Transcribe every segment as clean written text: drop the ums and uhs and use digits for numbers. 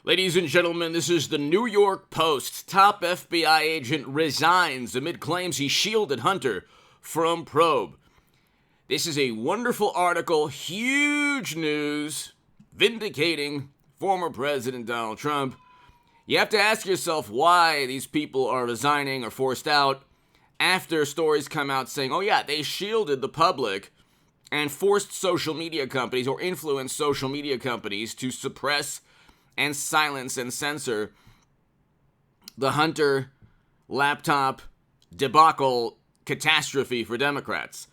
Ladies and gentlemen, this is the New York Post. Top FBI agent resigns amid claims he shielded Hunter from probe. This is a wonderful article, huge news, vindicating former President Donald Trump. You have to ask yourself why these people are resigning or forced out after stories come out saying, oh yeah, they shielded the public and forced social media companies or influenced social media companies to suppress and silence and censor the Hunter laptop debacle catastrophe for Democrats.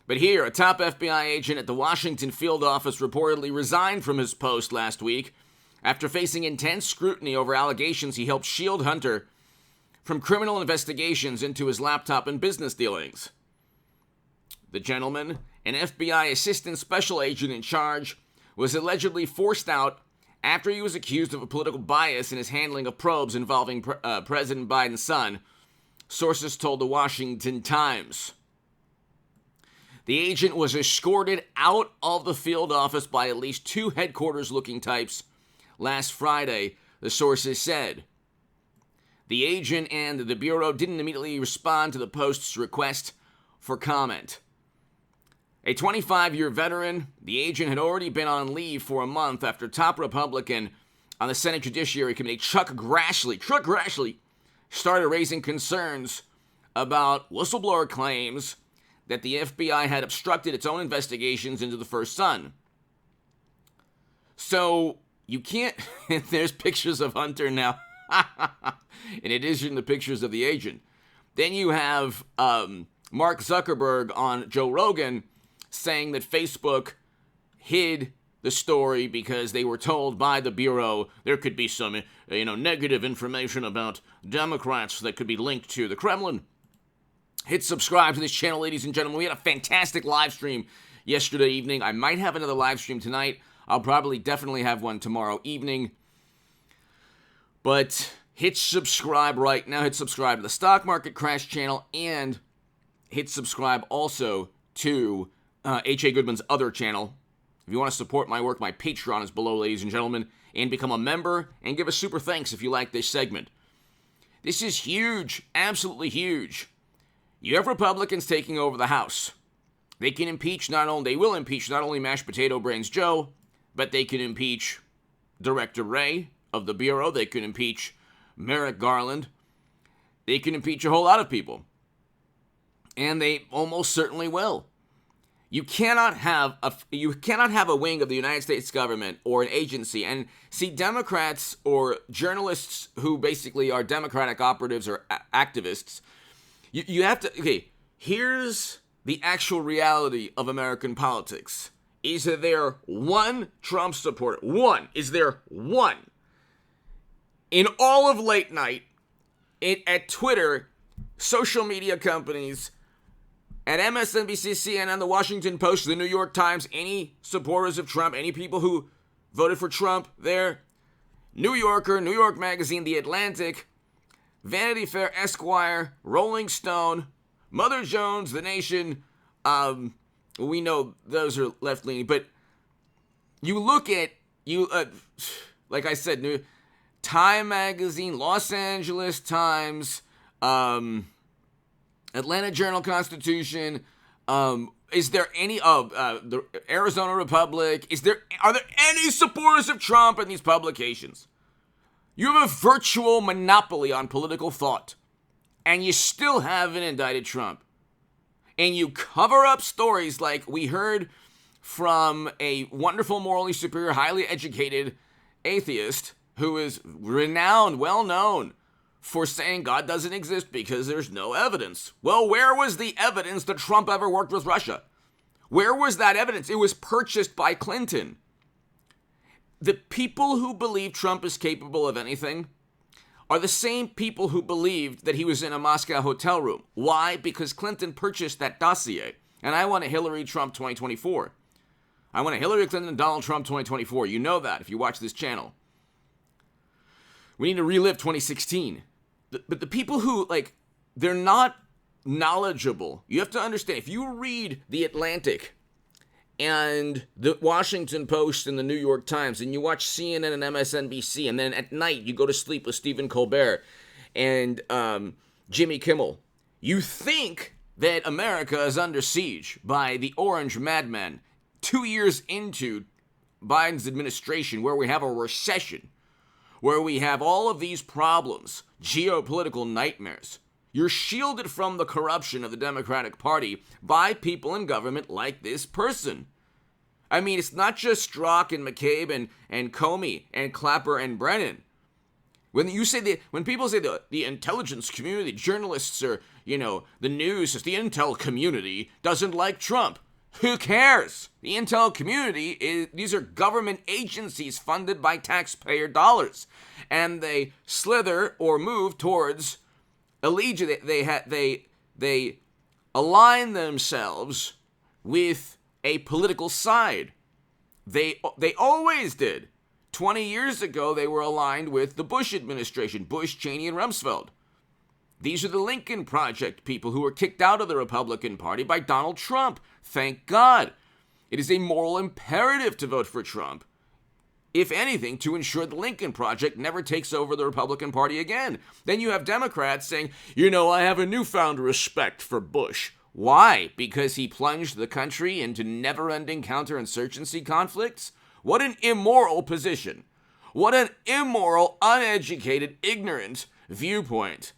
But here, a top FBI agent at the Washington field office reportedly resigned from his post last week after facing intense scrutiny over allegations he helped shield Hunter from criminal investigations into his laptop and business dealings. The gentleman, an FBI assistant special agent in charge, was allegedly forced out after he was accused of a political bias in his handling of probes involving President Biden's son, sources told the Washington Times. The agent was escorted out of the field office by at least two headquarters-looking types last Friday, the sources said. The agent and the Bureau didn't immediately respond to the Post's request for comment. A 25-year veteran, the agent had already been on leave for a month after top Republican on the Senate Judiciary Committee, Chuck Grassley, started raising concerns about whistleblower claims that the FBI had obstructed its own investigations into the first son. So, you can't... There's pictures of Hunter now, in addition to pictures of the agent. Then you have Mark Zuckerberg on Joe Rogan saying that Facebook hid the story because they were told by the Bureau there could be some, negative information about Democrats that could be linked to the Kremlin. Hit subscribe to this channel, ladies and gentlemen. We had a fantastic live stream yesterday evening. I might have another live stream tonight. I'll definitely have one tomorrow evening. But hit subscribe right now. Hit subscribe to the Stock Market Crash channel and hit subscribe also to H.A. Goodman's other channel. If you want to support my work, my Patreon is below, ladies and gentlemen, and become a member and give a super thanks if you like this segment. This is huge, absolutely huge. You have Republicans taking over the House. They will impeach not only Mashed Potato Brains Joe, but they can impeach Director Wray of the Bureau. They can impeach Merrick Garland. They can impeach a whole lot of people. And they almost certainly will. You cannot have a wing of the United States government or an agency and see Democrats or journalists who basically are Democratic operatives or activists. You have to, okay, here's the actual reality of American politics. Is there one Trump supporter? Is there one? In all of late night, at Twitter, social media companies, at MSNBC, CNN, the Washington Post, the New York Times, any supporters of Trump, any people who voted for Trump there, New Yorker, New York Magazine, The Atlantic, Vanity Fair, Esquire, Rolling Stone, Mother Jones, The Nation, we know those are left-leaning, but you look at, like I said, Time Magazine, Los Angeles Times, Atlanta Journal-Constitution, is there any, the Arizona Republic, are there any supporters of Trump in these publications? You have a virtual monopoly on political thought, and you still haven't indicted Trump. And you cover up stories like we heard from a wonderful, morally superior, highly educated atheist who is renowned, well-known, for saying God doesn't exist because there's no evidence. Well, where was the evidence that Trump ever worked with Russia? Where was that evidence? It was purchased by Clinton. The people who believe Trump is capable of anything are the same people who believed that he was in a Moscow hotel room. Why? Because Clinton purchased that dossier. And I want a Hillary Trump 2024. I want a Hillary Clinton Donald Trump 2024. You know that if you watch this channel. We need to relive 2016. But the people who, they're not knowledgeable. You have to understand, if you read The Atlantic and the Washington Post and the New York Times, and you watch CNN and MSNBC, and then at night you go to sleep with Stephen Colbert and Jimmy Kimmel, you think that America is under siege by the orange madmen 2 years into Biden's administration, where we have a recession, where we have all of these problems, geopolitical nightmares. You're shielded from the corruption of the Democratic Party by people in government like this person. I mean, it's not just Strzok and McCabe and Comey and Clapper and Brennan. When people say the intelligence community, journalists or, the news, the intel community doesn't like Trump. Who cares? The intel community, these are government agencies funded by taxpayer dollars. And they slither or move towards allegiance. They align themselves with a political side. They always did. 20 years ago, they were aligned with the Bush administration, Bush, Cheney, and Rumsfeld. These are the Lincoln Project people who were kicked out of the Republican Party by Donald Trump. Thank God. It is a moral imperative to vote for Trump, if anything, to ensure the Lincoln Project never takes over the Republican Party again. Then you have Democrats saying, I have a newfound respect for Bush. Why? Because he plunged the country into never-ending counterinsurgency conflicts? What an immoral position. What an immoral, uneducated, ignorant viewpoint.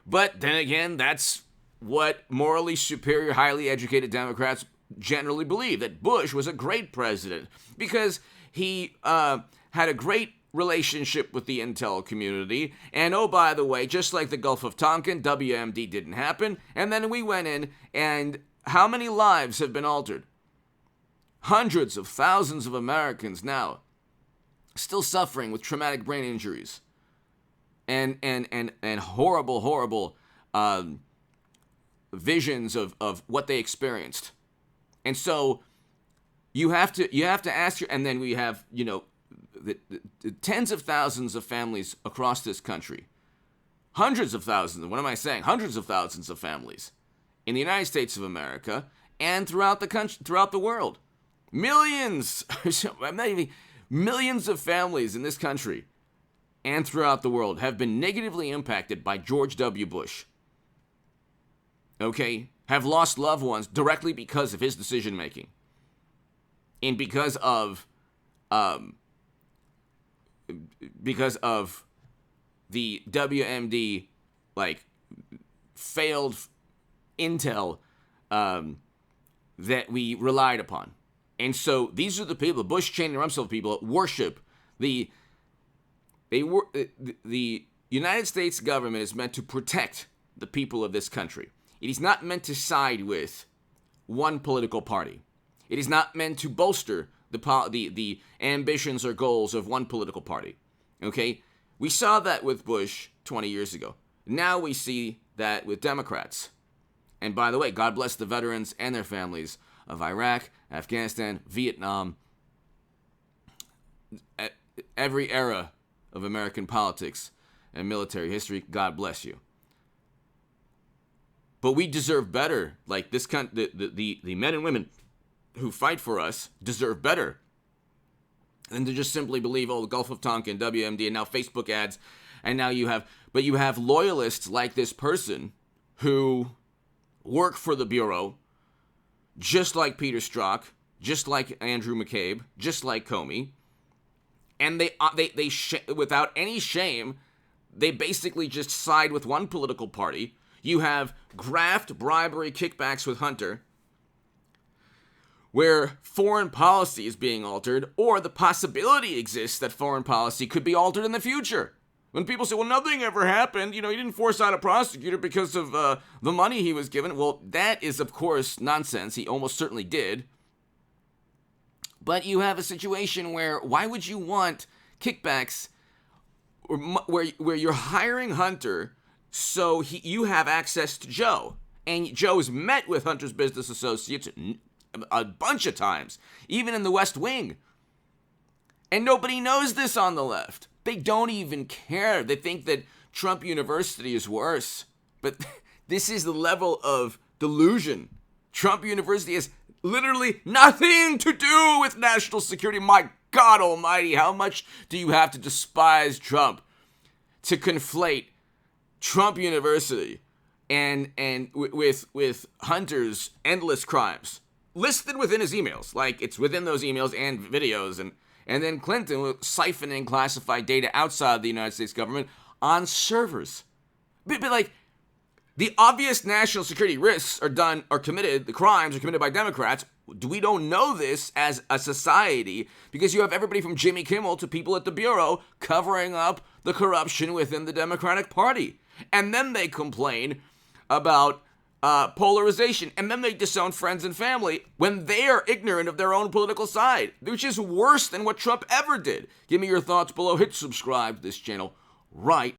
But then again, that's what morally superior, highly educated Democrats generally believe, that Bush was a great president because he had a great relationship with the intel community. And oh, by the way, just like the Gulf of Tonkin, WMD didn't happen. And then we went in, and how many lives have been altered? Hundreds of thousands of Americans now still suffering with traumatic brain injuries and horrible visions of what they experienced. And so you have to ask and then we have, the tens of thousands of families across this country. Hundreds of thousands, what am I saying? Hundreds of thousands of families in the United States of America and throughout the country, throughout the world. Millions of families in this country and throughout the world have been negatively impacted by George W. Bush. Okay? Have lost loved ones directly because of his decision making. And because of the WMD failed intel that we relied upon. And so these are the people, the Bush, Cheney, and Rumsfeld people that worship the United States government is meant to protect the people of this country. It is not meant to side with one political party. It is not meant to bolster the ambitions or goals of one political party. Okay? We saw that with Bush 20 years ago. Now we see that with Democrats. And by the way, God bless the veterans and their families of Iraq, Afghanistan, Vietnam, every era of American politics and military history. God bless you. But we deserve better. Like this, the men and women who fight for us deserve better than to just simply believe, the Gulf of Tonkin, WMD, and now Facebook ads, and now you have loyalists like this person who work for the Bureau, just like Peter Strzok, just like Andrew McCabe, just like Comey, and they without any shame, they basically just side with one political party. You have graft, bribery, kickbacks with Hunter, where foreign policy is being altered, or the possibility exists that foreign policy could be altered in the future. When people say, well, nothing ever happened, he didn't force out a prosecutor because of the money he was given. Well, that is, of course, nonsense. He almost certainly did. But you have a situation where, why would you want kickbacks where you're hiring Hunter so you have access to Joe? And Joe's met with Hunter's business associates a bunch of times, even in the West Wing. And nobody knows this on the left. They don't even care. They think that Trump University is worse. But this is the level of delusion. Trump University is literally nothing to do with national security. My God almighty, how much do you have to despise Trump to conflate Trump University and with Hunter's endless crimes listed within his emails? Like, it's within those emails and videos, and then Clinton siphoning classified data outside the United States government on servers. But like, the obvious national security risks the crimes are committed by Democrats. We don't know this as a society because you have everybody from Jimmy Kimmel to people at the Bureau covering up the corruption within the Democratic Party. And then they complain about polarization, and then they disown friends and family when they are ignorant of their own political side, which is worse than what Trump ever did. Give me your thoughts below. Hit subscribe to this channel right